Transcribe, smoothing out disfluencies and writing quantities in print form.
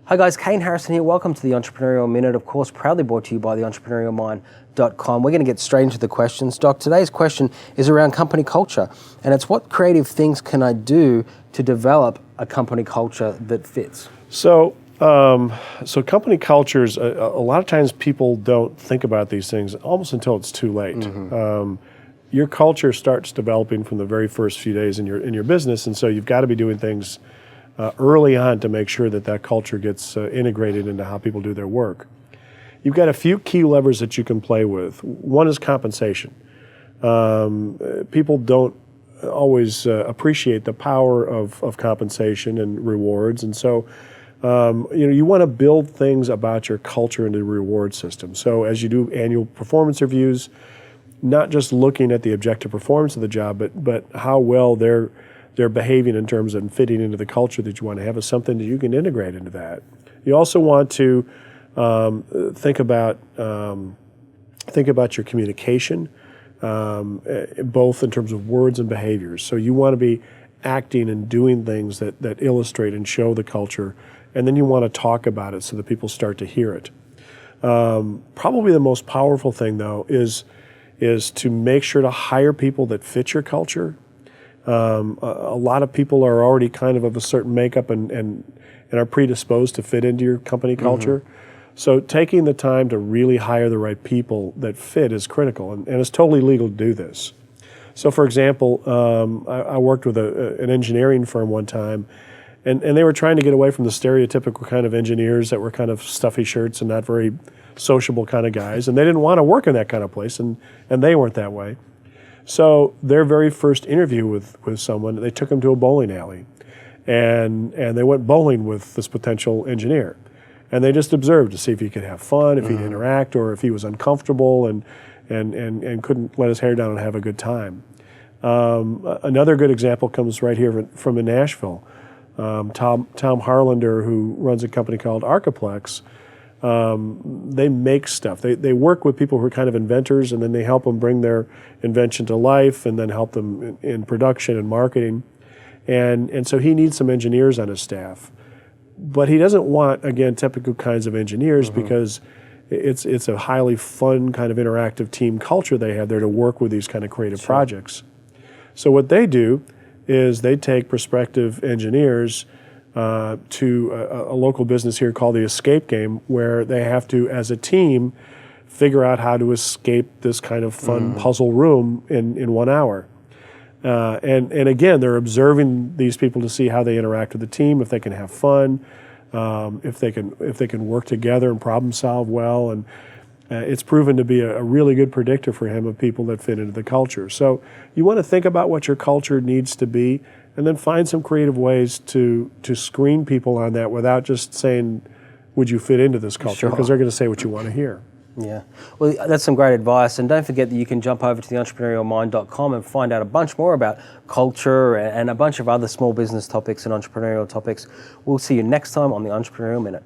Hi guys, Kane Harrison here. Welcome to the Entrepreneurial Minute, of course, proudly brought to you by the entrepreneurialmind.com. We're going to get straight into the questions. Doc, today's question is around company culture, and it's what creative things can I do to develop a company culture that fits? So company cultures, a lot of times people don't think about these things almost until it's too late. Mm-hmm. Your culture starts developing from the very first few days in your business, and so you've got to be doing things early on to make sure that culture gets integrated into how people do their work. You've got a few key levers that you can play with. One is compensation. People don't always appreciate the power of compensation and rewards, and so you want to build things about your culture into the reward system. So as you do annual performance reviews, not just looking at the objective performance of the job, but how well they're behaving in terms of fitting into the culture that you want to have is something that you can integrate into that. You also want to think about your communication, both in terms of words and behaviors. So you want to be acting and doing things that illustrate and show the culture, and then you want to talk about it so that people start to hear it. Probably the most powerful thing, though, is to make sure to hire people that fit your culture. A lot of people are already kind of a certain makeup and are predisposed to fit into your company culture. Mm-hmm. So taking the time to really hire the right people that fit is critical, and it's totally legal to do this. So for example, I worked with an engineering firm one time, and they were trying to get away from the stereotypical kind of engineers that were kind of stuffy shirts and not very sociable kind of guys, and they didn't want to work in that kind of place, and they weren't that way. So their very first interview with someone, they took them to a bowling alley, and they went bowling with this potential engineer, and they just observed to see if he could have fun, if he'd interact, or if he was uncomfortable and couldn't let his hair down and have a good time. Another good example comes right here from in Nashville. Tom Harlander, who runs a company called Archiplex, they make stuff. They work with people who are kind of inventors, and then they help them bring their invention to life, and then help them in production and marketing. And so he needs some engineers on his staff. But he doesn't want, again, typical kinds of engineers, because it's a highly fun kind of interactive team culture they have there to work with these kind of creative projects. So what they do is they take prospective engineers to a local business here called the Escape Game, where they have to, as a team, figure out how to escape this kind of fun puzzle room in 1 hour. And again, they're observing these people to see how they interact with the team, if they can have fun, if they can work together and problem solve well, and it's proven to be a really good predictor for him of people that fit into the culture. So you want to think about what your culture needs to be, and then find some creative ways to screen people on that without just saying, would you fit into this culture? Because they're going to say what you want to hear. Yeah, well, that's some great advice. And don't forget that you can jump over to the entrepreneurialmind.com and find out a bunch more about culture and a bunch of other small business topics and entrepreneurial topics. We'll see you next time on the Entrepreneurial Minute.